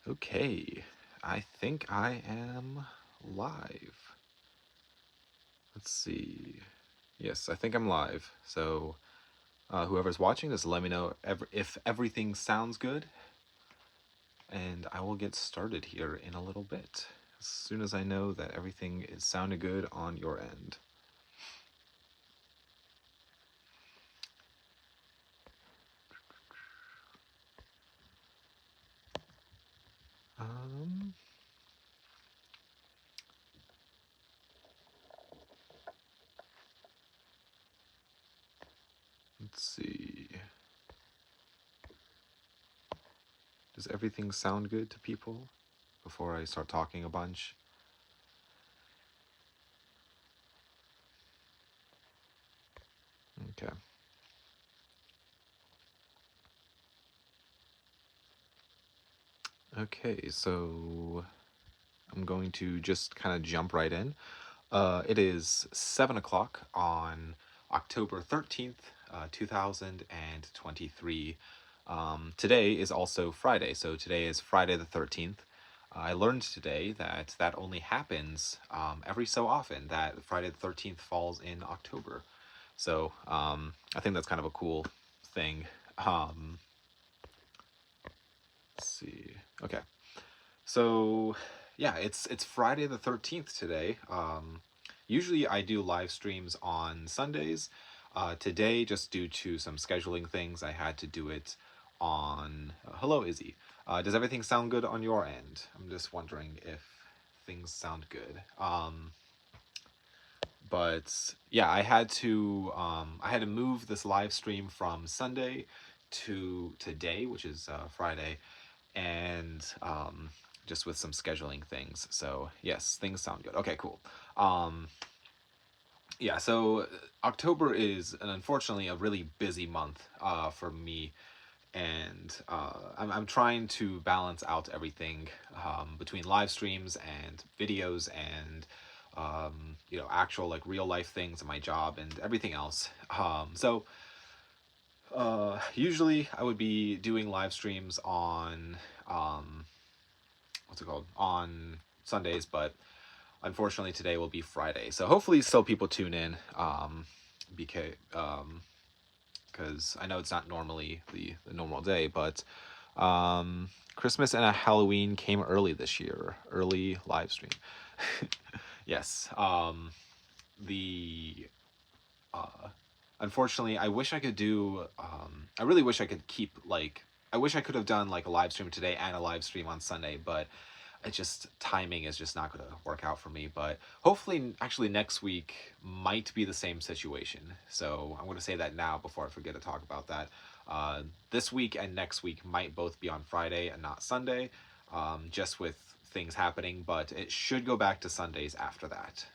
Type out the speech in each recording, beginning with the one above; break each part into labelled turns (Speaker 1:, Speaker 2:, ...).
Speaker 1: Okay, I think I am live. Let's see. Yes, I think I'm live. So, whoever's watching, just let me know if everything sounds good, and I will get started here in a little bit. As soon as I know that everything is sounding good on your end. Um, let's see. Does everything sound good to people before I start talking a bunch? Okay. Okay, so I'm going to just kind of jump right in. It is 7 o'clock on October 13th, 2023. Today is also Friday, so today is Friday the 13th. I learned today that that only happens every so often, that Friday the 13th falls in October. So I think that's kind of a cool thing. Let's see. Okay. So, yeah, it's Friday the 13th today. Usually I do live streams on Sundays. Today, just due to some scheduling things, I had to do it on. Hello, Izzy. Does everything sound good on your end? I'm just wondering if things sound good. But yeah, I had to move this live stream from Sunday to today, which is Friday, and just with some scheduling things. So yes, things sound good. Okay, cool. Um, yeah, so October is unfortunately a really busy month for me, and I'm trying to balance out everything between live streams and videos and actual like real life things in my job and everything else. Usually I would be doing live streams on what's it called on Sundays, but unfortunately today will be Friday. So hopefully still people tune in because I know it's not normally the normal day, but Christmas and a Halloween came early this year. Early live stream. Yes. The Unfortunately, I wish I could do. I really wish I could keep like. I wish I could have done like a live stream today and a live stream on Sunday, but it just timing is just not going to work out for me. But hopefully, actually next week might be the same situation. So I'm going to say that now before I forget to talk about that. This week and next week might both be on Friday and not Sunday, just with things happening. But it should go back to Sundays after that,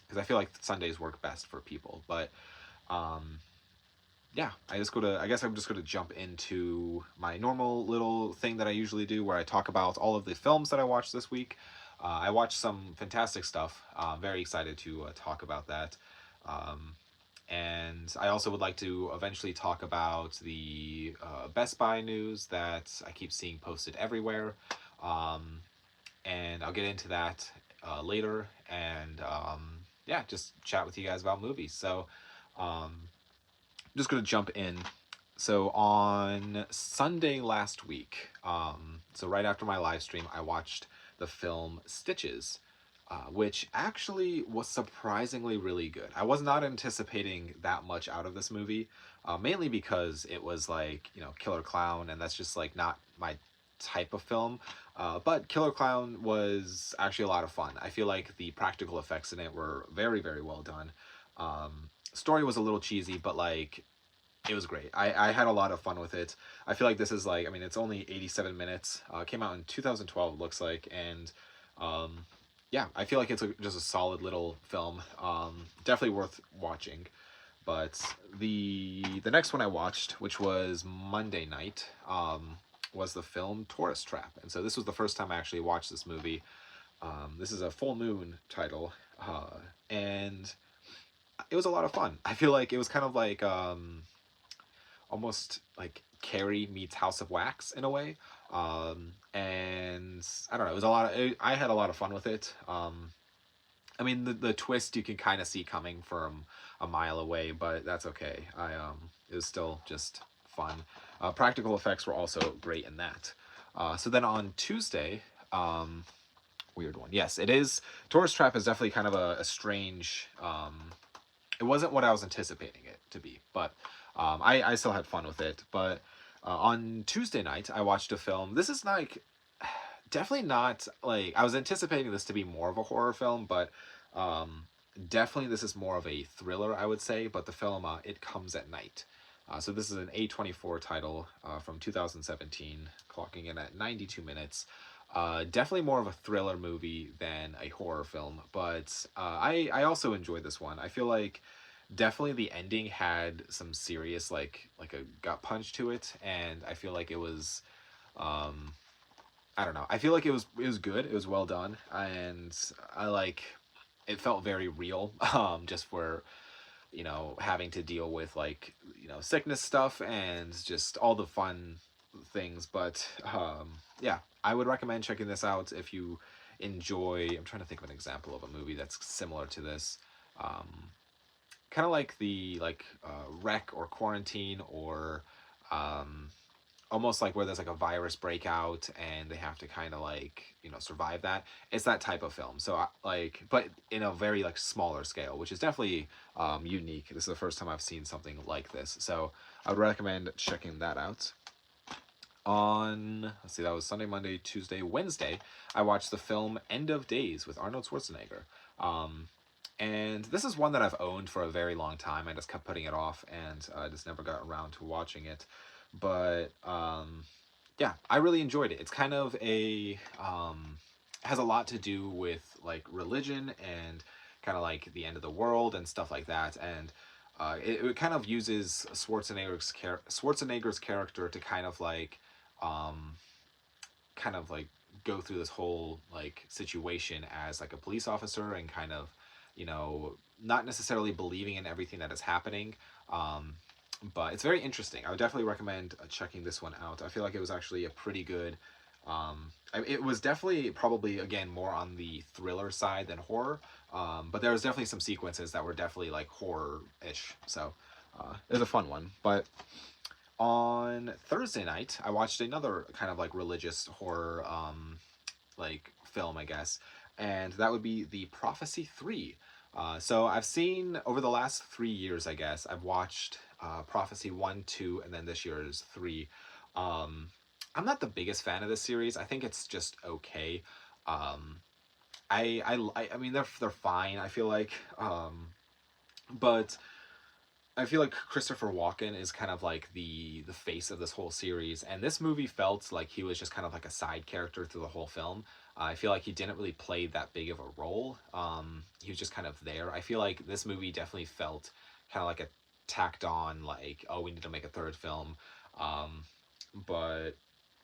Speaker 1: because I feel like Sundays work best for people. But um, yeah, I guess I'm just gonna jump into my normal little thing that I usually do, where I talk about all of the films that I watched this week. I watched some fantastic stuff. Very excited to talk about that. Um, and I also would like to eventually talk about the Best Buy news that I keep seeing posted everywhere. Um, and I'll get into that later. And yeah, just chat with you guys about movies. So um, I'm just gonna jump in. So on Sunday last week, so right after my live stream, I watched the film Stitches, which actually was surprisingly really good. I was not anticipating that much out of this movie, mainly because it was like Killer Clown, and that's just like not my type of film. But Killer Clown was actually a lot of fun. I feel like the practical effects in it were very, very well done. Story was a little cheesy, but like it was great. I had a lot of fun with it. I feel like this is like, I mean, it's only 87 minutes. It came out in 2012, it looks like, and yeah, I feel like it's just a solid little film. Definitely worth watching. But the next one I watched, which was Monday night, was the film Tourist Trap, and so this was the first time I actually watched this movie. This is a full moon title, and it was a lot of fun. I feel like it was kind of like almost like Carrie meets House of Wax in a way. And I don't know, it was a lot of, I had a lot of fun with it. I mean, the twist you can kind of see coming from a mile away, but that's okay. It was still just fun. Practical effects were also great in that. So then on Tuesday, weird one. Yes, it is. Tourist Trap is definitely kind of a strange. It wasn't what I was anticipating it to be, but I still had fun with it. But on Tuesday night, I watched a film. This is like definitely not like I was anticipating this to be more of a horror film, but definitely this is more of a thriller, I would say. But the film It Comes at Night. So this is an A24 title from 2017, clocking in at 92 minutes. Definitely more of a thriller movie than a horror film, but I also enjoyed this one. I feel like definitely the ending had some serious like a gut punch to it, and I feel like it was I don't know. I feel like it was good. It was well done, and I like it felt very real. Just for having to deal with like sickness stuff and just all the fun things. But yeah, I would recommend checking this out if you enjoy. I'm trying to think of an example of a movie that's similar to this. Kind of like the Wreck or Quarantine or almost like where there's like a virus breakout and they have to kind of like survive that. It's that type of film. So but in a very like smaller scale, which is definitely unique. This is the first time I've seen something like this, so I would recommend checking that out. On, let's see, that was Sunday, Monday, Tuesday, Wednesday, I watched the film End of Days with Arnold Schwarzenegger. And this is one that I've owned for a very long time. I just kept putting it off, and I just never got around to watching it. But yeah, I really enjoyed it. It's kind of a has a lot to do with like religion and kind of like the end of the world and stuff like that. And it kind of uses Schwarzenegger's character to kind of like go through this whole like situation as like a police officer and kind of not necessarily believing in everything that is happening. But it's very interesting. I would definitely recommend checking this one out. I feel like it was actually a pretty good it was definitely probably again more on the thriller side than horror, but there was definitely some sequences that were definitely like horror-ish, so it was a fun one. But on Thursday night, I watched another kind of like religious horror like film, I guess, and that would be The Prophecy 3. So I've seen over the last 3 years, I guess, I've watched Prophecy 1, 2, and then this year's 3. I'm not the biggest fan of this series. I think it's just okay. I mean they're fine. I feel like, but I feel like Christopher Walken is kind of like the face of this whole series, and this movie felt like he was just kind of like a side character through the whole film. I feel like he didn't really play that big of a role. He was just kind of there. I feel like this movie definitely felt kind of like a tacked on, like, oh, we need to make a third film. But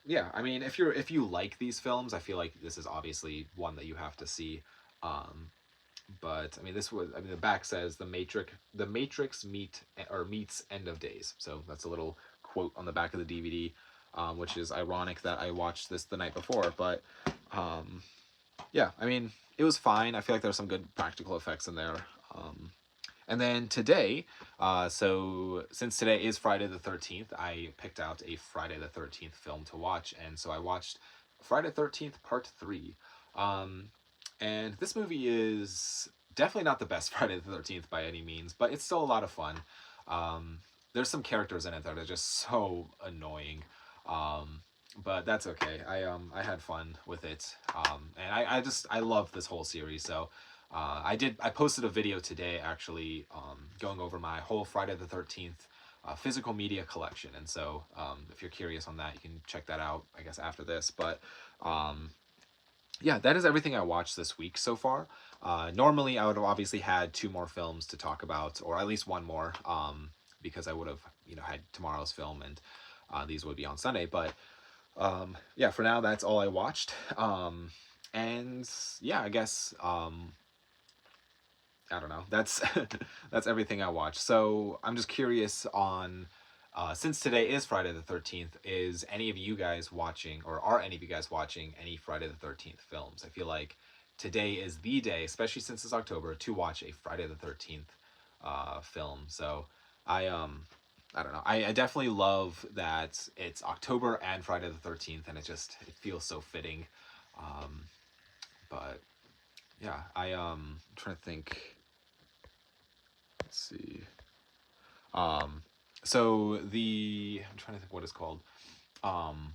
Speaker 1: yeah, I mean, if you like these films, I feel like this is obviously one that you have to see. But I mean, the back says the Matrix meets End of Days. So that's a little quote on the back of the DVD, which is ironic that I watched this the night before. But yeah, I mean, it was fine. I feel like there's some good practical effects in there. And then today, so since today is Friday the 13th, I picked out a Friday the 13th film to watch, and so I watched Friday the 13th Part 3. And this movie is definitely not the best Friday the 13th by any means, but it's still a lot of fun. There's some characters in it that are just so annoying. But that's okay. I had fun with it. And I love this whole series. So I posted a video today actually going over my whole Friday the 13th physical media collection. And so if you're curious on that, you can check that out, I guess, after this. But yeah, that is everything I watched this week so far. Normally, I would have obviously had 2 more films to talk about, or at least 1 more, because I would have, had tomorrow's film, and these would be on Sunday. But yeah, for now, that's all I watched. And yeah, I guess I don't know. That's that's everything I watched. So I'm just curious on since today is Friday the 13th, is any of you guys watching, or are any of you guys watching any Friday the 13th films? I feel like today is the day, especially since it's October, to watch a Friday the 13th film. So I I don't know. I definitely love that it's October and Friday the 13th, and it feels so fitting. Um, but yeah, I'm trying to think. Let's see. Um, so I'm trying to think what it's called. Um,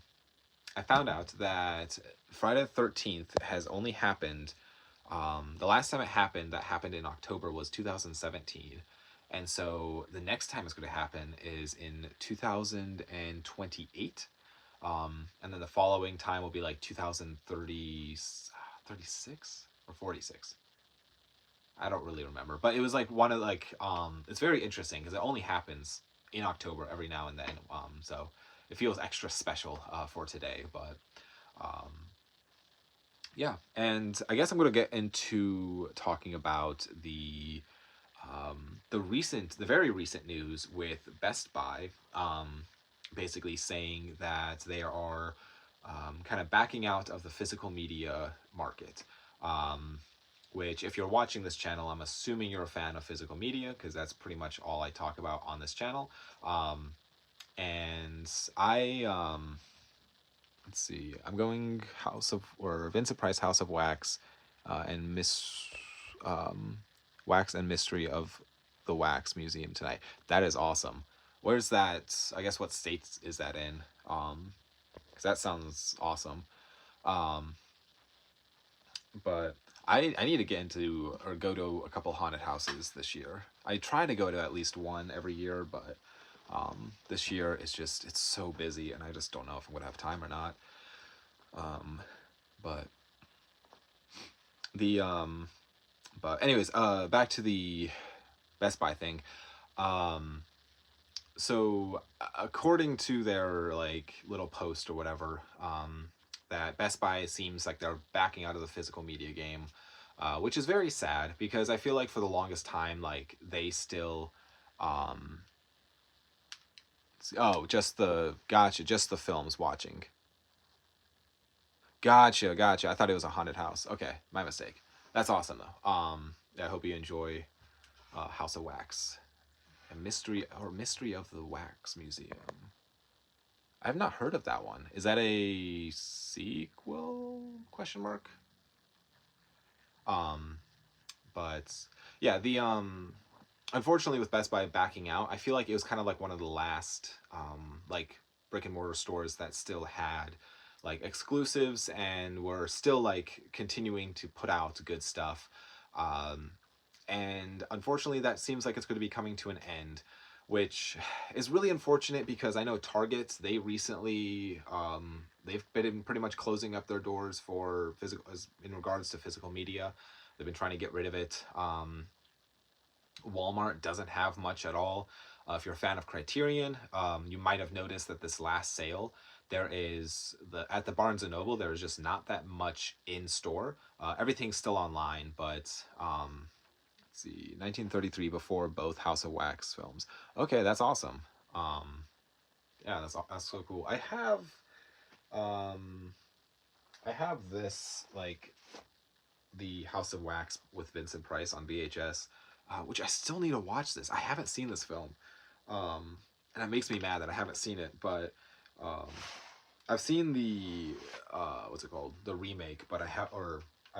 Speaker 1: I found out that Friday the 13th has only happened. The last time it happened, that happened in October, was 2017. And so the next time it's going to happen is in 2028. And then the following time will be like 2030, 36 or 46. I don't really remember, but it was like one of like it's very interesting because it only happens in October every now and then. So it feels extra special for today, but um, yeah. And I guess I'm gonna get into talking about the very recent news with Best Buy, basically saying that they are kind of backing out of the physical media market. Um, which, if you're watching this channel, I'm assuming you're a fan of physical media because that's pretty much all I talk about on this channel. And let's see, I'm going Vincent Price House of Wax, and um, Wax and Mystery of the Wax Museum tonight. That is awesome. Where's that? I guess what states is that in? 'Cause that sounds awesome. Um, but I need to get into or go to a couple haunted houses this year. I try to go to at least one every year, but this year it's so busy, and I just don't know if I'm gonna have time or not. But the but anyways, back to the Best Buy thing. Um, so according to their like little post or whatever, that Best Buy seems like they're backing out of the physical media game, which is very sad because I feel like for the longest time, like they still, um, oh, just the films watching. Gotcha. I thought it was a haunted house. Okay, my mistake. That's awesome though. Yeah, I hope you enjoy House of Wax, a mystery of the Wax Museum. I have not heard of that one. Is that a sequel? Question mark. Um, but yeah, the unfortunately with Best Buy backing out, I feel like it was kind of like one of the last like brick and mortar stores that still had like exclusives and were still like continuing to put out good stuff. Um, and unfortunately that seems like it's going to be coming to an end, which is really unfortunate because I know Target, they recently they've been pretty much closing up their doors for physical as in regards to physical media. They've been trying to get rid of it. Walmart doesn't have much at all. If you're a fan of Criterion, you might have noticed that this last sale, there is at the Barnes and Noble, there is just not that much in store. Everything's still online, but let's see, 1933, before both House of Wax films. Okay, that's awesome. Yeah, that's so cool. Um, I have this like the House of Wax with Vincent Price on VHS, which I still need to watch this. I haven't seen this film, and it makes me mad that I haven't seen it. But um, I've seen the what's it called, the remake, but I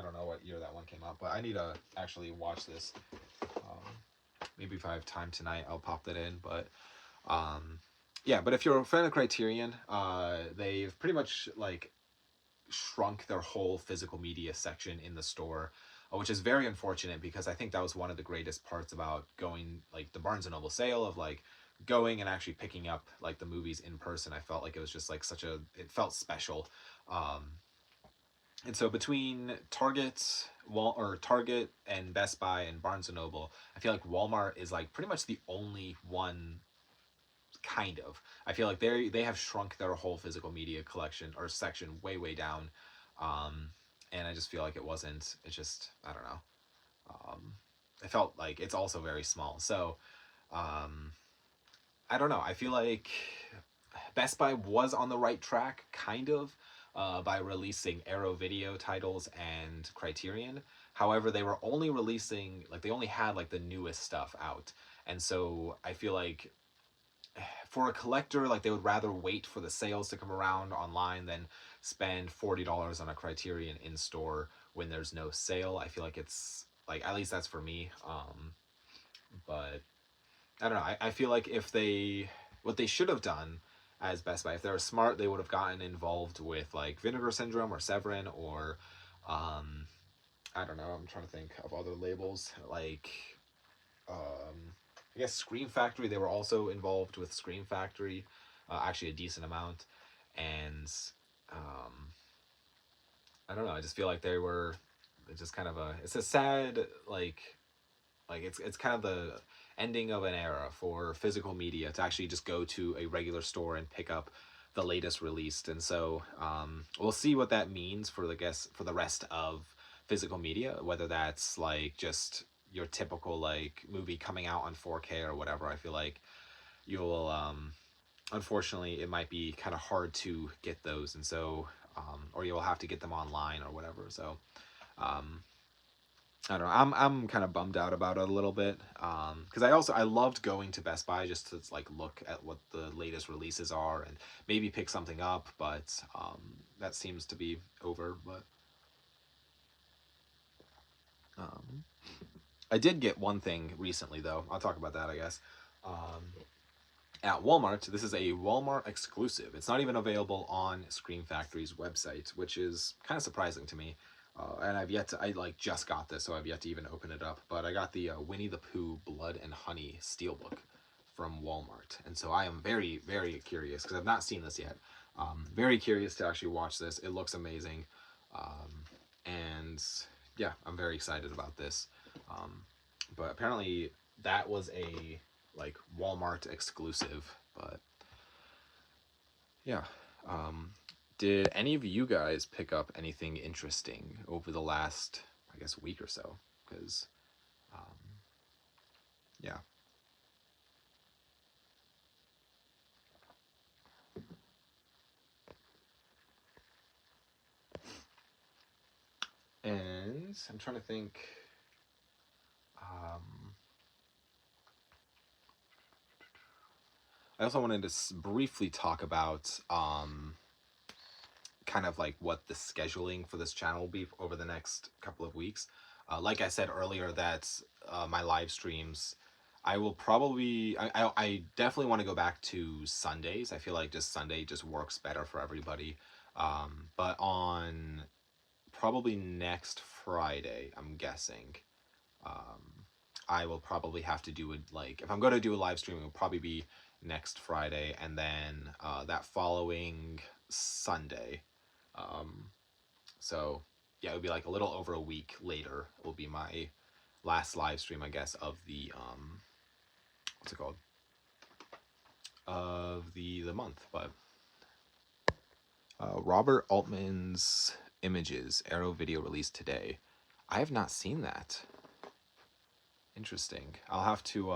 Speaker 1: don't know what year that one came out. But I need to actually watch this. Maybe if I have time tonight, I'll pop that in. But yeah, but if you're a fan of Criterion, they've pretty much like shrunk their whole physical media section in the store, which is very unfortunate because I think that was one of the greatest parts about going like the Barnes and Noble sale of like going and actually picking up like the movies in person. I felt like it was just like it felt special. Um, and so between Target and Best Buy and Barnes and Noble, I feel like Walmart is like pretty much the only one kind of. I feel like they have shrunk their whole physical media collection or section way down, and I just feel like it wasn't. It's just I don't know. I felt like it's also very small. So, um, I don't know. I feel like Best Buy was on the right track, kind of, by releasing Arrow Video titles and Criterion. However, they were only releasing, like, they only had, like, the newest stuff out. And so I feel like for a collector, like, they would rather wait for the sales to come around online than spend $40 on a Criterion in store when there's no sale. I feel like it's, like, at least that's for me. But I don't know. I feel like if they, what they should have done as Best Buy, if they were smart, they would have gotten involved with like Vinegar Syndrome or Severin or, um, I don't know. I'm trying to think of other labels like, I guess Scream Factory. They were also involved with Scream Factory, actually a decent amount, and um, I don't know. I just feel like they were just kind of a. It's a sad like it's kind of the ending of an era for physical media to actually just go to a regular store and pick up the latest released. And so we'll see what that means for the guess for the rest of physical media, whether that's like just your typical like movie coming out on 4K or whatever. I feel like you'll unfortunately it might be kind of hard to get those, and so or you'll have to get them online or whatever. So um, I don't know. I'm kind of bummed out about it a little bit. Because I loved going to Best Buy just to like look at what the latest releases are and maybe pick something up, but that seems to be over. But um, I did get one thing recently though. I'll talk about that, I guess. Um, at Walmart, this is a Walmart exclusive. It's not even available on Scream Factory's website, which is kind of surprising to me. And I've yet to, I like just got this, so I've yet to even open it up. But I got the Winnie the Pooh Blood and Honey Steelbook from Walmart. And so I am very, very curious because I've not seen this yet. Very curious to actually watch this. It looks amazing. And yeah, I'm very excited about this. Um, but apparently that was a like Walmart exclusive. But yeah. Um, did any of you guys pick up anything interesting over the last, I guess, week or so? Because, yeah. And I'm trying to think. Um, I also wanted to briefly talk about kind of like what the scheduling for this channel will be over the next couple of weeks. Like I said earlier, that my live streams, I will probably, I definitely want to go back to Sundays. I feel like just Sunday just works better for everybody. But on probably next Friday, I'm guessing, um, I will probably have to do it like, if I'm going to do a live stream, it will probably be next Friday and then that following Sunday. Um, so yeah, it would be like a little over a week later will be my last live stream, I guess, of the what's it called? Of the month. But Robert Altman's Images Arrow video released today. I have not seen that. Interesting. I'll have to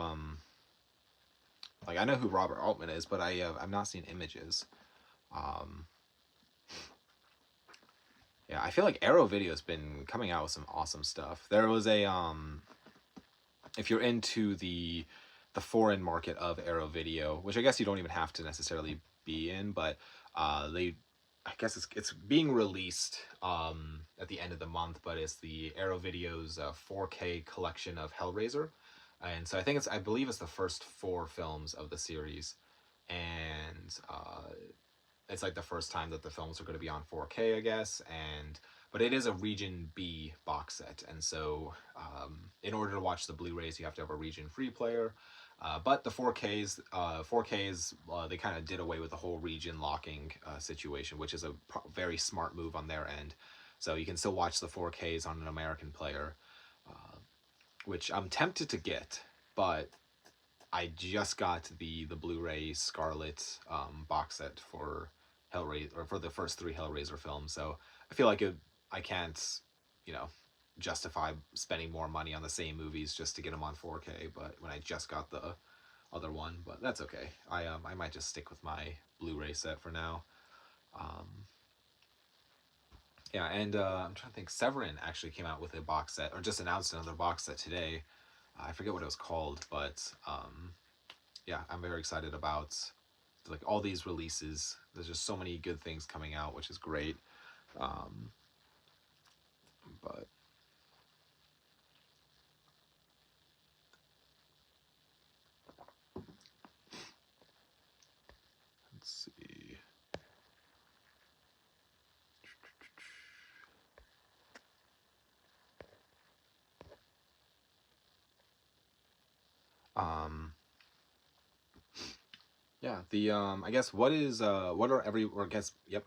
Speaker 1: like I know who Robert Altman is, but I've not seen Images. Um, yeah, I feel like Arrow Video's been coming out with some awesome stuff. There was a if you're into the foreign market of Arrow Video, which I guess you don't even have to necessarily be in, but they I guess it's being released at the end of the month, but it's the Arrow Video's 4K collection of Hellraiser, and so I think I believe it's the first 4 films of the series, and it's like the first time that the films are going to be on 4K, I guess, and but it is a Region B box set, and so in order to watch the Blu-rays, you have to have a Region Free player. But the 4Ks, they kind of did away with the whole region locking situation, which is a very smart move on their end. So you can still watch the 4Ks on an American player, which I'm tempted to get, but I just got the Blu-ray Scarlet box set for Hellraiser, or for the first 3 Hellraiser films. So I feel like I can't, you know, justify spending more money on the same movies just to get them on 4K. But when I just got the other one, but that's okay. I might just stick with my Blu-ray set for now. Um, yeah, and I'm trying to think. Severin actually came out with a box set, or just announced another box set today. I forget what it was called, but yeah, I'm very excited about like all these releases. There's just so many good things coming out, which is great. Um, but let's see. Um, yeah, the I guess what are every or I guess yep,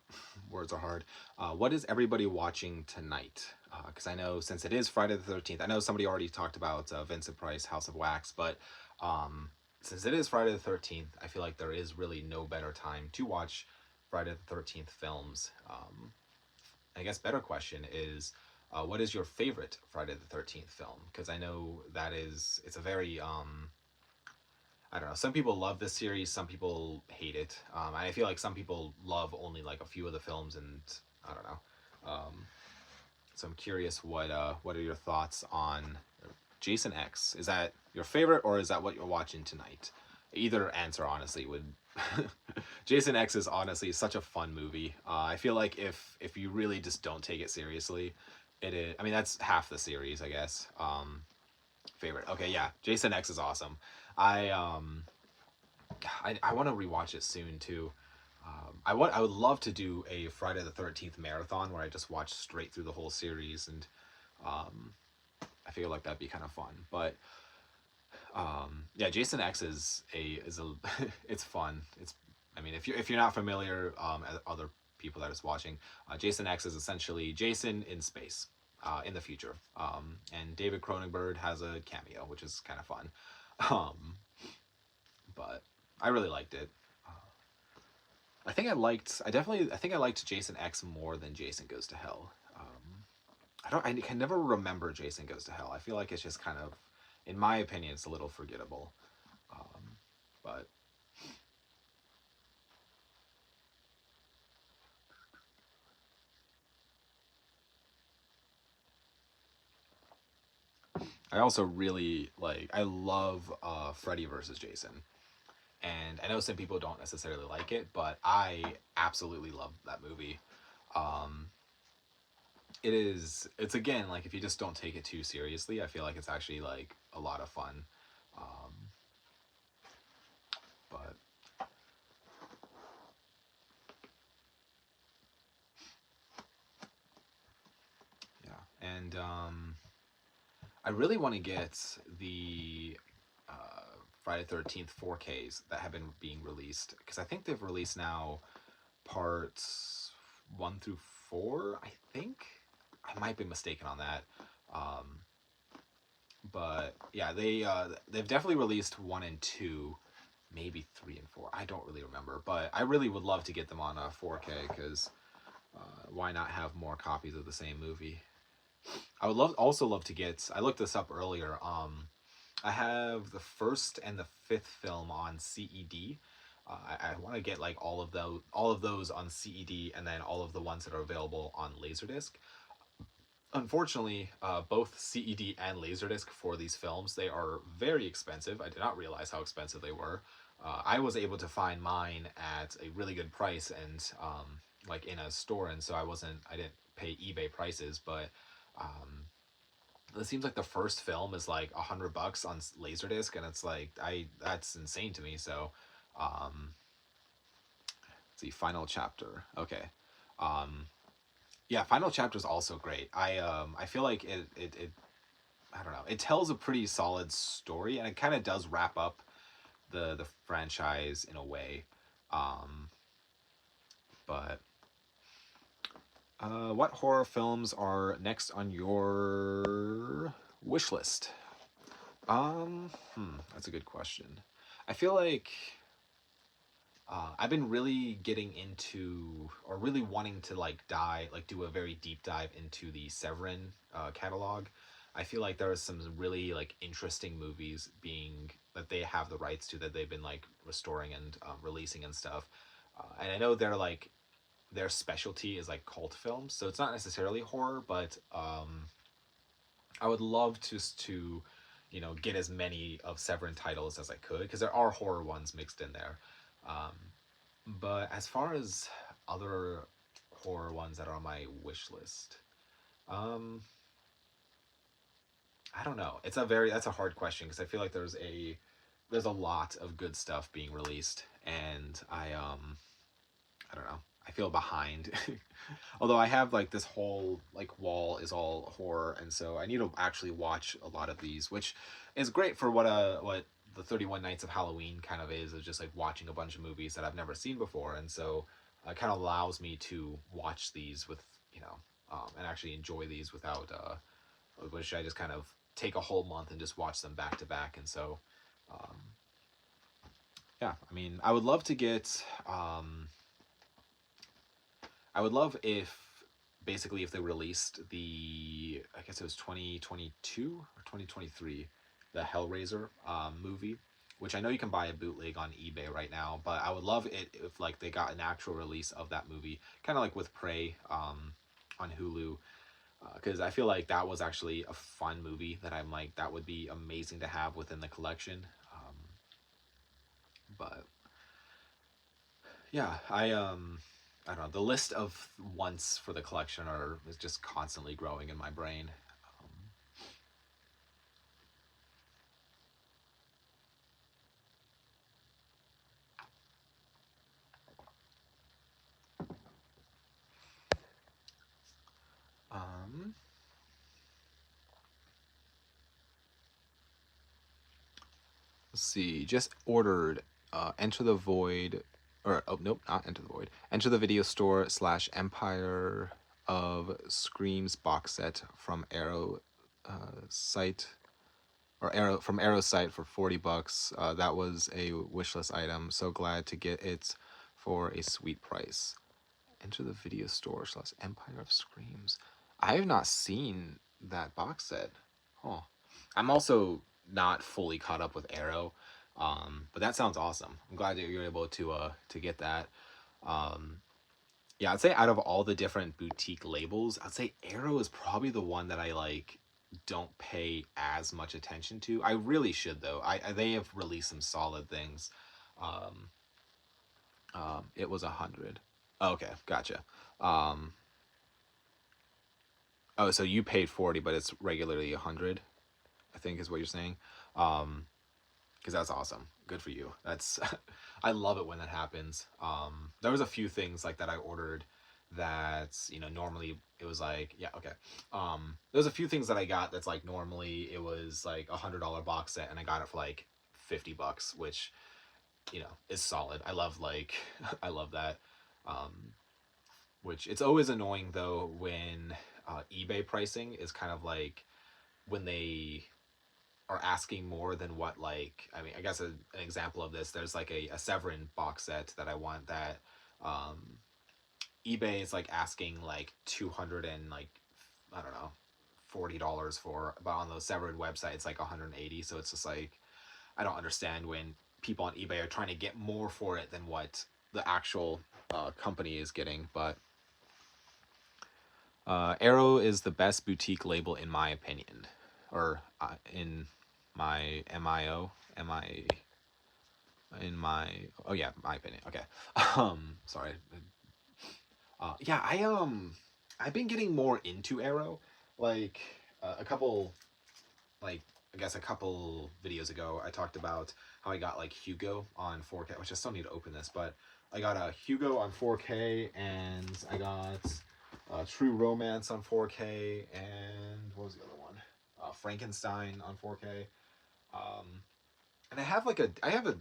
Speaker 1: words are hard. What is everybody watching tonight? Because I know since it is Friday the 13th, I know somebody already talked about Vincent Price House of Wax, but um, since it is Friday the 13th, I feel like there is really no better time to watch Friday the 13th films. I guess better question is, what is your favorite Friday the 13th film? Because I know it's a very I don't know. Some people love this series. Some people hate it. And I feel like some people love only like a few of the films, and I don't know. So I'm curious what are your thoughts on Jason X? Is that your favorite, or is that what you're watching tonight? Either answer honestly would. Jason X is honestly such a fun movie. I feel like if you really just don't take it seriously, it is. I mean, that's half the series, I guess. Favorite. Okay, yeah, Jason X is awesome. I um I want to rewatch it soon too. I would love to do a Friday the 13th marathon where I just watch straight through the whole series, and um, I feel like that'd be kind of fun. But yeah, Jason X is a it's fun. It's I mean if you're not familiar, other people that is watching, Jason X is essentially Jason in space. In the future, and David Cronenberg has a cameo, which is kind of fun. Um, but I really liked it. I think I liked Jason X more than Jason Goes to Hell. I can never remember Jason Goes to Hell. I feel like it's just kind of, in my opinion, it's a little forgettable. But I also really I love Freddy versus Jason. And I know some people don't necessarily like it, but I absolutely love that movie. Um, it's again like if you just don't take it too seriously, I feel like it's actually like a lot of fun. Um, but yeah, and I really want to get the Friday 13th 4Ks that have been being released because I think they've released now parts 1 through 4. I think I might be mistaken on that. Um, but yeah, they've definitely released 1 and 2, maybe 3 and 4. I don't really remember, but I really would love to get them on a 4K because why not have more copies of the same movie? I would also love to get. I looked this up earlier. I have the first and the fifth film on CED. I want to get like all of those on CED, and then all of the ones that are available on Laserdisc. Unfortunately, both CED and Laserdisc for these films, they are very expensive. I did not realize how expensive they were. I was able to find mine at a really good price and like in a store, and so I didn't pay eBay prices, but um, it seems like the first film is like $100 on Laserdisc, and it's like that's insane to me. So, um, let's see, final chapter. Okay, um, yeah, final chapter is also great. I feel like it I don't know. It tells a pretty solid story, and it kind of does wrap up the franchise in a way. Um, but what horror films are next on your wish list? That's a good question. I feel like I've been really getting into, or really wanting to like do a very deep dive into the Severin catalog. I feel like there are some really like interesting movies being that they have the rights to, that they've been like restoring and releasing and stuff. And I know they're like their specialty is like cult films, so it's not necessarily horror, but I would love to get as many of Severin titles as I could, because there are horror ones mixed in there. Um, but as far as other horror ones that are on my wish list, um, I don't know. That's a hard question, because I feel like there's a lot of good stuff being released, and I don't know. I feel behind. Although I have like this whole like wall is all horror, and so I need to actually watch a lot of these, which is great for what the 31 Nights of Halloween kind of is just like watching a bunch of movies that I've never seen before, and so it kind of allows me to watch these with and actually enjoy these without which I just kind of take a whole month and just watch them back to back, and so um, yeah, I mean, I would love if basically if they released I guess it was 2022 or 2023, the Hellraiser movie, which I know you can buy a bootleg on eBay right now, but I would love it if like they got an actual release of that movie, kind of like with Prey on Hulu, because I feel like that was actually a fun movie that I'm like that would be amazing to have within the collection. But yeah, I don't know. The list of wants for the collection is just constantly growing in my brain. Um, let's see. Just ordered Enter the Void, or oh nope, not Enter the Void. Enter the Video Store / Empire of Screams box set from Arrow site, or Arrow from Arrow site for $40. That was a wishlist item. So glad to get it for a sweet price. Enter the Video Store / Empire of Screams. I have not seen that box set. Oh, I'm also not fully caught up with Arrow, but that sounds awesome. I'm glad that you're able to get that. Um, yeah, I'd say out of all the different boutique labels, I'd say Arrow is probably the one that I like don't pay as much attention to. I really should though. They have released some solid things. Um, it was 100. Okay, gotcha. Um, oh, so you paid 40, but it's regularly 100. I think is what you're saying. Because that's awesome. Good for you. That's I love it when that happens. There was a few things like that I ordered that normally it was like yeah okay. There's a few things that I got that's like normally it was like $100 box set, and I got it for like $50, which is solid. I love like I love that. Um, which it's always annoying though when eBay pricing is kind of like when they are asking more than what, like, I mean, I guess an example of this, there's like a Severin box set that I want that um eBay is like asking like 200 and like I don't know $40 for, but on those Severin websites like 180. So it's just like I don't understand when people on eBay are trying to get more for it than what the actual company is getting. But Arrow is the best boutique label in my opinion, or in my in my oh yeah my opinion. Okay, sorry. Yeah, I've been getting more into Arrow, like a couple like I guess a couple videos ago I talked about how I got like Hugo on 4K, which I still need to open this, but I got a Hugo on 4K, and I got True Romance on 4K, and what was the other one? Frankenstein on 4K. Um, and I have a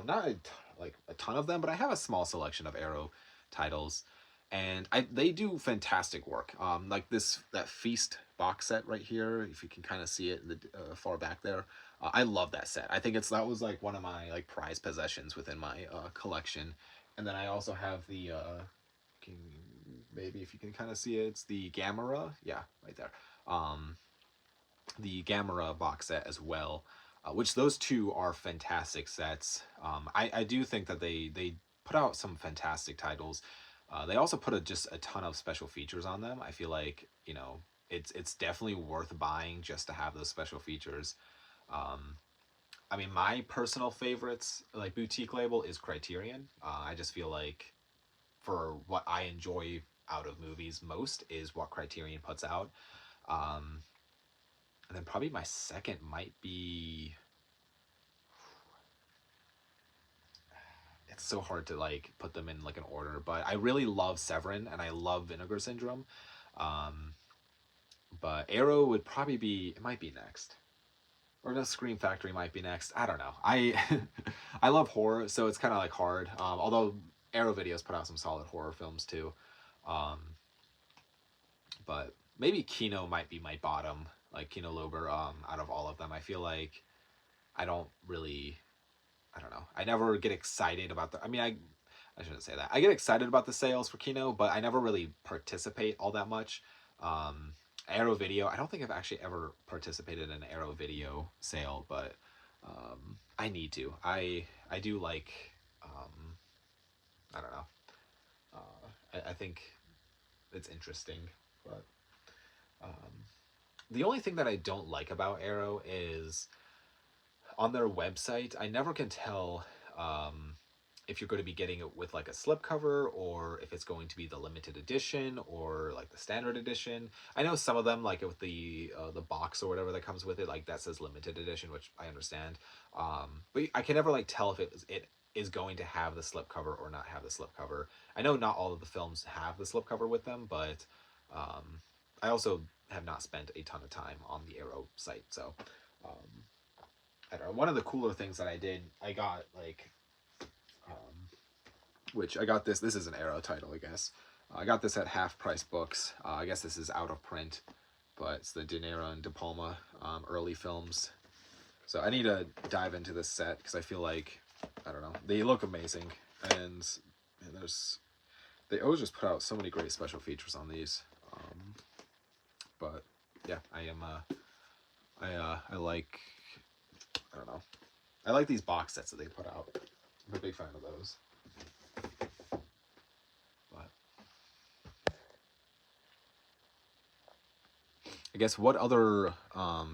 Speaker 1: not like a ton of them, but I have a small selection of Arrow titles, and they do fantastic work. Like that Feast box set right here, if you can kind of see it in the far back there. I love that set. I think that was like one of my like prized possessions within my collection. And then I also have the can, maybe if you can kind of see it, it's the Gamera, yeah, right there. Um, the Gamera box set as well, which those two are fantastic sets. I do think that they put out some fantastic titles. They also put just a ton of special features on them. I feel like, you know, it's definitely worth buying just to have those special features. Um, I mean, my personal favorites, like boutique label, is Criterion. I just feel like for what I enjoy out of movies most is what Criterion puts out. Um, and then probably my second might be. It's so hard to like put them in like an order, but I really love Severin and I love Vinegar Syndrome. Um, but Arrow would probably be. It might be next. Or no, Scream Factory might be next. I don't know. I love horror, so it's kind of like hard. Although Arrow Videos put out some solid horror films too. Um, but maybe Kino might be my bottom, like Kino Lober. Out of all of them, I feel like I don't really. I don't know. I never get excited about the. I mean, I shouldn't say that. I get excited about the sales for Kino, but I never really participate all that much. Um, Arrow Video. I don't think I've actually ever participated in an Arrow Video sale, but I need to. I do like. I don't know. I think it's interesting, but the only thing that I don't like about Arrow is on their website. I never can tell if you're going to be getting it with like a slipcover or if it's going to be the limited edition or like the standard edition. I know some of them, like with the box or whatever that comes with it, like that says limited edition, which I understand. But I can never like tell if it is going to have the slipcover or not have the slipcover. I know not all of the films have the slipcover with them, but I also have not spent a ton of time on the Arrow site, so I don't know. One of the cooler things that I did, I got like which I got this. This is an Arrow title, I guess. I got this at Half Price Books. I guess this is out of print, but it's the De Niro and De Palma early films. So I need to dive into this set because I feel like, I don't know, they look amazing, and they always just put out so many great special features on these. But yeah, I like, I don't know, I like these box sets that they put out. I'm a big fan of those. But I guess what other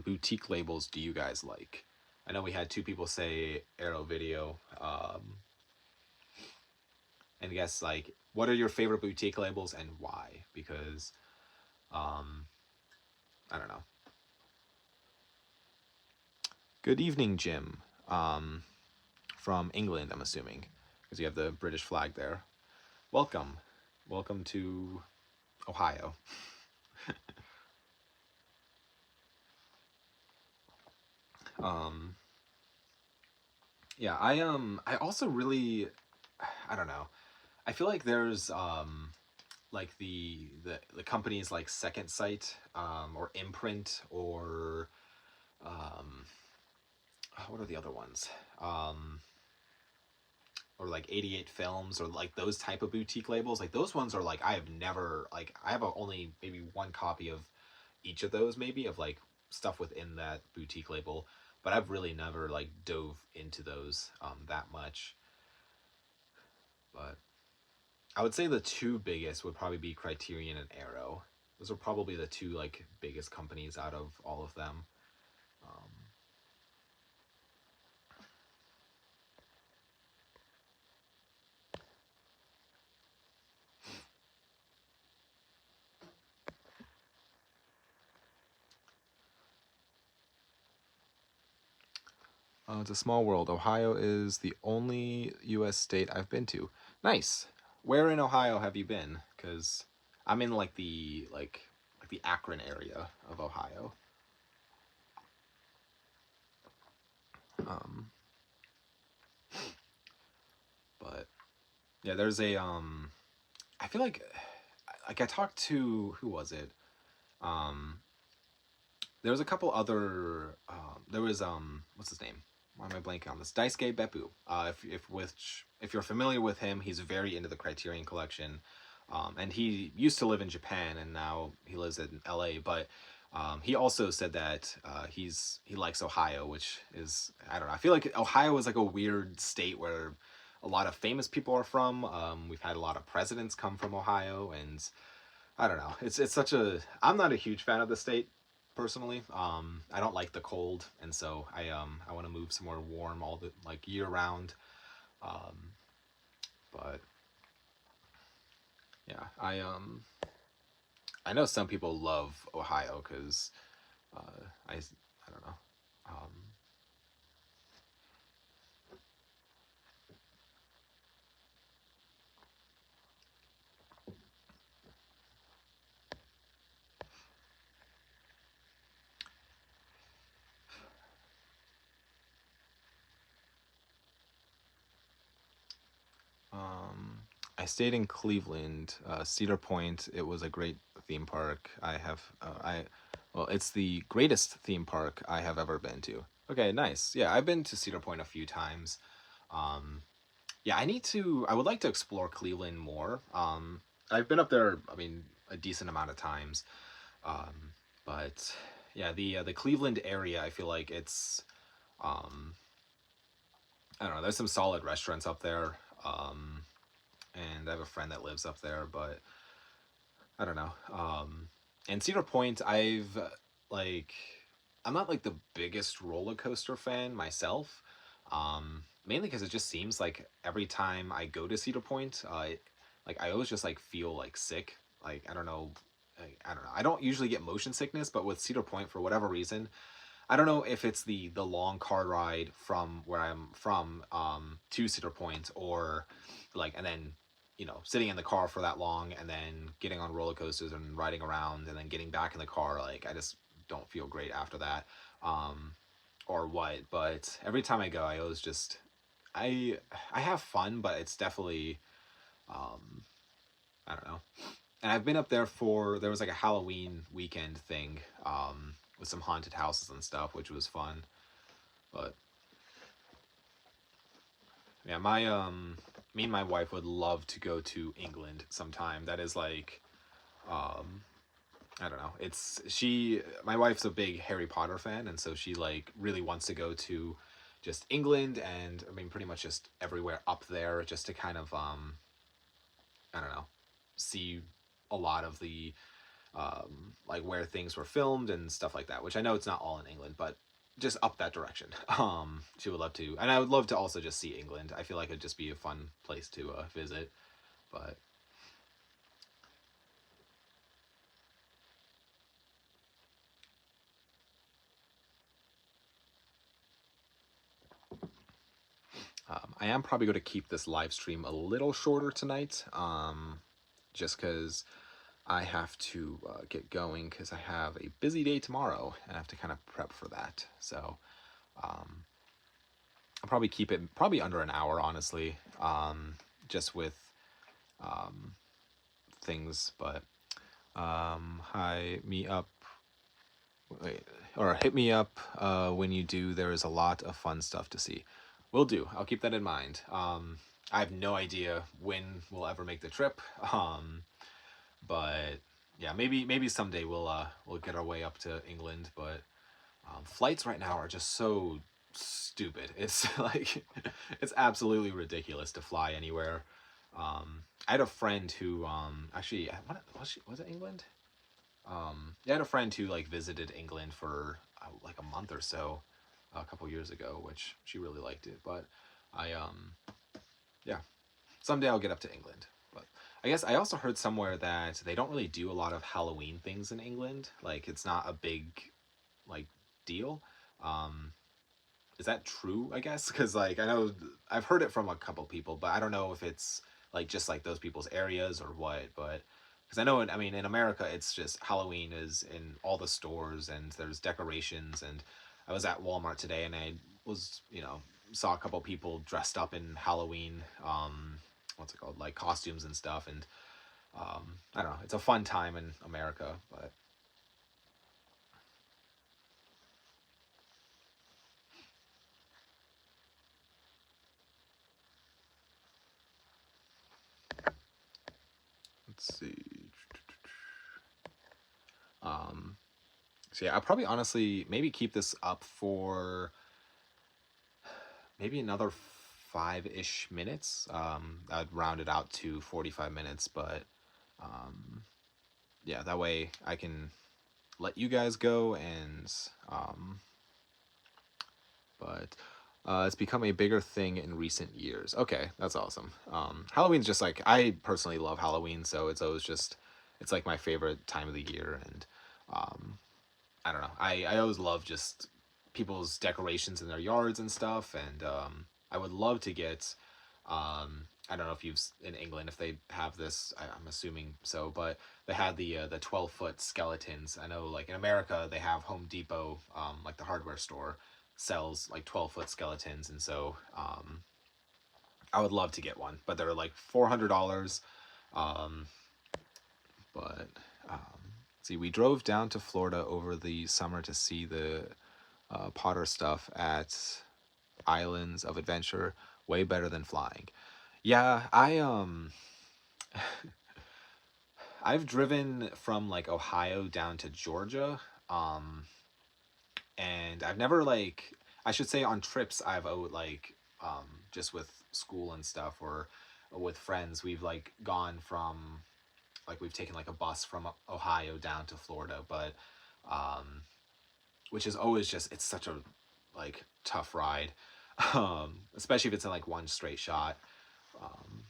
Speaker 1: boutique labels do you guys like? I know we had two people say Arrow Video. And I guess like, what are your favorite boutique labels and why? Because I don't know. Good evening, Jim. From England, I'm assuming, because you have the British flag there. Welcome. Welcome to Ohio. Yeah, I also really, I don't know. I feel like there's like the companies like Second Sight or Imprint or what are the other ones? Or like 88 Films or like those type of boutique labels. Like those ones are like I have never like I have only maybe one copy of each of those, maybe, of like stuff within that boutique label, but I've really never like dove into those that much. But I would say the two biggest would probably be Criterion and Arrow. Those are probably the two like biggest companies out of all of them. It's a small world. Ohio is the only U.S. state I've been to. Nice. Where in Ohio have you been? Because I'm in like the Akron area of Ohio. But yeah, there's a I feel like I talked to, who was it? There was a couple other there was what's his name? Why am I blanking on this? Daisuke Beppu. If you're familiar with him, he's very into the Criterion Collection. And he used to live in Japan and now he lives in LA. But He also said that he likes Ohio, which is, I don't know. I feel like Ohio is like a weird state where a lot of famous people are from. We've had a lot of presidents come from Ohio, and I don't know. It's such a. I'm not a huge fan of the state personally. I don't like the cold, and so I want to move somewhere warm all the like year round. Um, but yeah, I know some people love Ohio because I don't know. Um, Um, I stayed in Cleveland, Cedar Point. It was a great theme park. Well, it's the greatest theme park I have ever been to. Okay, nice. Yeah, I've been to Cedar Point a few times. Um, yeah, I would like to explore Cleveland more. I've been up there, I mean, a decent amount of times. Um, but yeah, the Cleveland area, I feel like um, I don't know, there's some solid restaurants up there. And I have a friend that lives up there, but I don't know. And Cedar Point, like, I'm not like the biggest roller coaster fan myself. Mainly because it just seems like every time I go to Cedar Point, like I always just like feel like sick. Like I don't know, I don't know. I don't usually get motion sickness, but with Cedar Point, for whatever reason, I don't know if it's the long car ride from where I'm from to Cedar Point, or like, and then sitting in the car for that long and then getting on roller coasters and riding around and then getting back in the car, like I just don't feel great after that. um or what, but every time I go, I always just I I have fun, but it's definitely um I don't know. And I've been up there for, there was like a Halloween weekend thing, with some haunted houses and stuff, which was fun. But yeah, me and my wife would love to go to England sometime. That is like, um, I don't know. My wife's a big Harry Potter fan, and so she like really wants to go to just England, and I mean pretty much just everywhere up there, just to kind of I don't know, see a lot of the like where things were filmed and stuff like that. Which I know it's not all in England, but just up that direction. She would love to, and I would love to also just see England. I feel like it'd just be a fun place to visit. But I am probably going to keep this live stream a little shorter tonight, just because I have to get going because I have a busy day tomorrow and I have to kind of prep for that. So um, I'll probably keep it probably under an hour, honestly, just with um, things. But hi, me up. Wait, or hit me up when you do. There is a lot of fun stuff to see. Will do. I'll keep that in mind. I have no idea when we'll ever make the trip. But yeah, maybe someday we'll get our way up to England. But flights right now are just so stupid. It's like it's absolutely ridiculous to fly anywhere. I had a friend who actually, was it England? Yeah, I had a friend who like visited England for like a month or so a couple years ago, which she really liked it. But I yeah, someday I'll get up to England. But I guess I also heard somewhere that they don't really do a lot of Halloween things in England. Like it's not a big like deal. Um, is that true? I guess because like I know I've heard it from a couple people, but I don't know if it's like just like those people's areas or what. But because I know, I mean, in America, it's just Halloween is in all the stores and there's decorations. And I was at Walmart today and I was, saw a couple people dressed up in Halloween, what's it called, like costumes and stuff. And I don't know, it's a fun time in America. But let's see. Um, So yeah, I'll probably honestly maybe keep this up for maybe another 5-ish minutes. I'd round it out to 45 minutes, but um, yeah, that way I can let you guys go and but it's become a bigger thing in recent years. Okay, that's awesome. Halloween's just like, I personally love Halloween, so it's always just, it's like my favorite time of the year, and um, I don't know. I always love just people's decorations in their yards and stuff, and I would love to get. I don't know if you've in England if they have this. I'm assuming so, but they had the 12-foot skeletons. I know like in America they have Home Depot, like the hardware store, sells like 12-foot skeletons, and so I would love to get one, but they're like $400. Um, but see, we drove down to Florida over the summer to see the Potter stuff at Islands of Adventure. Way better than flying. Yeah, I've driven from like Ohio down to Georgia, um, and I've never like, I should say on trips I've like just with school and stuff or with friends we've like gone from like we've taken like a bus from Ohio down to Florida, but um, which is always just, it's such a like tough ride, especially if it's in like one straight shot. Um,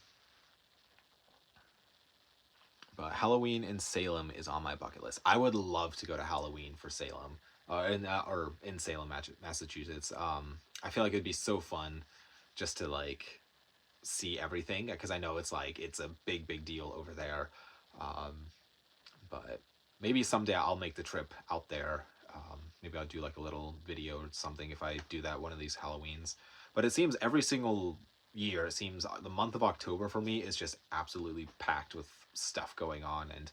Speaker 1: but Halloween in Salem is on my bucket list. I would love to go to Halloween for Salem, or in Salem, Massachusetts. I feel like it'd be so fun just to like see everything because I know it's like it's a big deal over there. Um, but maybe someday I'll make the trip out there. Maybe I'll do like a little video or something if I do that one of these Halloweens. But it seems every single year, it seems the month of October for me is just absolutely packed with stuff going on, and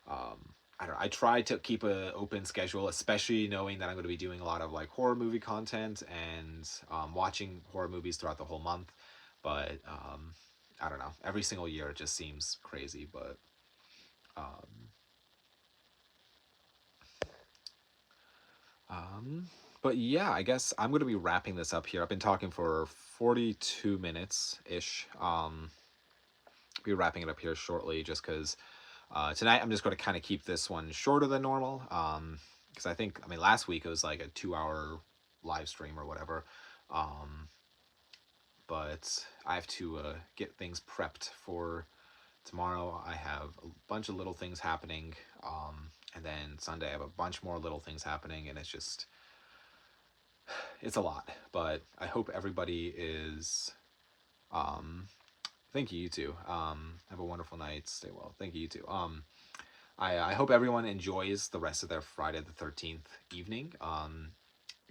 Speaker 1: I don't know, I try to keep a open schedule, especially knowing that I'm going to be doing a lot of like horror movie content and watching horror movies throughout the whole month. But I don't know, every single year it just seems crazy, but um, Um, but yeah, I guess I'm going to be wrapping this up here. I've been talking for 42 minutes ish. Be wrapping it up here shortly just because tonight I'm just going to kind of keep this one shorter than normal. Because I think, I mean, last week it was like a 2 hour live stream or whatever. Um, but I have to get things prepped for tomorrow. I have a bunch of little things happening. And then Sunday I have a bunch more little things happening, and it's just, it's a lot, but I hope everybody is. Thank you, you too. Have a wonderful night. Stay well. Thank you, you too. I hope everyone enjoys the rest of their Friday the 13th evening.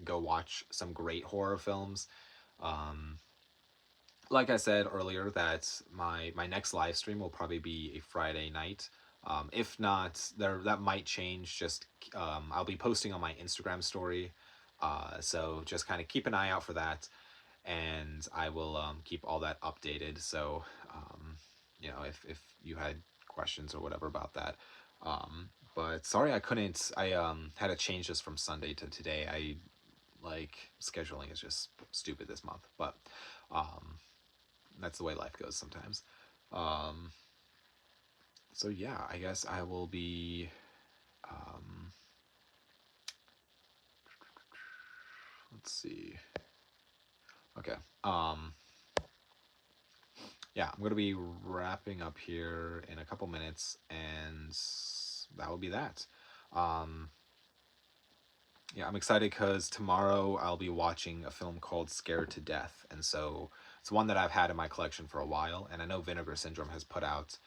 Speaker 1: Go watch some great horror films. Um, like I said earlier, that my next live stream will probably be a Friday night. If not, that might change. Just I'll be posting on my Instagram story, so just kind of keep an eye out for that, and I will keep all that updated. So if you had questions or whatever about that. But sorry I couldn't. I had to change this from Sunday to today. I like scheduling is just stupid this month, but um, that's the way life goes sometimes. Um, so yeah, I guess I will be. Um, let's see. Okay. Yeah, I'm gonna be wrapping up here in a couple minutes, and that will be that. Um, yeah, I'm excited because tomorrow I'll be watching a film called Scared to Death, and so it's one that I've had in my collection for a while, and I know Vinegar Syndrome has put out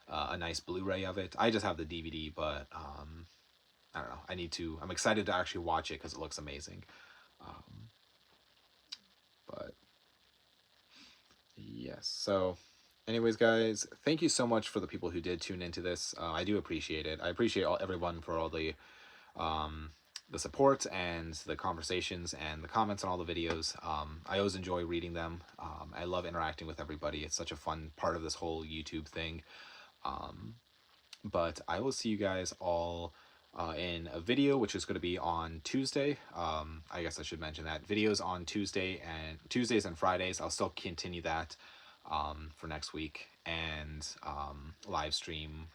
Speaker 1: a nice Blu-ray of it. I just have the DVD, but I don't know. I need to. I'm excited to actually watch it because it looks amazing. Um, but yes. So, anyways, guys, thank you so much for the people who did tune into this. I do appreciate it. I appreciate everyone for all um, the support and the conversations and the comments on all the videos. I always enjoy reading them. I love interacting with everybody. It's such a fun part of this whole YouTube thing. But I will see you guys all in a video, which is going to be on Tuesday. I guess I should mention that videos on Tuesdays and Fridays. I'll still continue that for next week, and live stream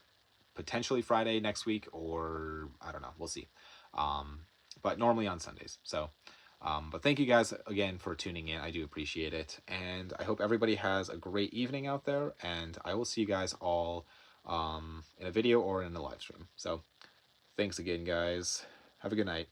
Speaker 1: potentially Friday next week, or I don't know. We'll see. But normally on Sundays. So, but thank you guys again for tuning in. I do appreciate it, and I hope everybody has a great evening out there. And I will see you guys all in a video or in a live stream. So. Thanks again, guys. Have a good night.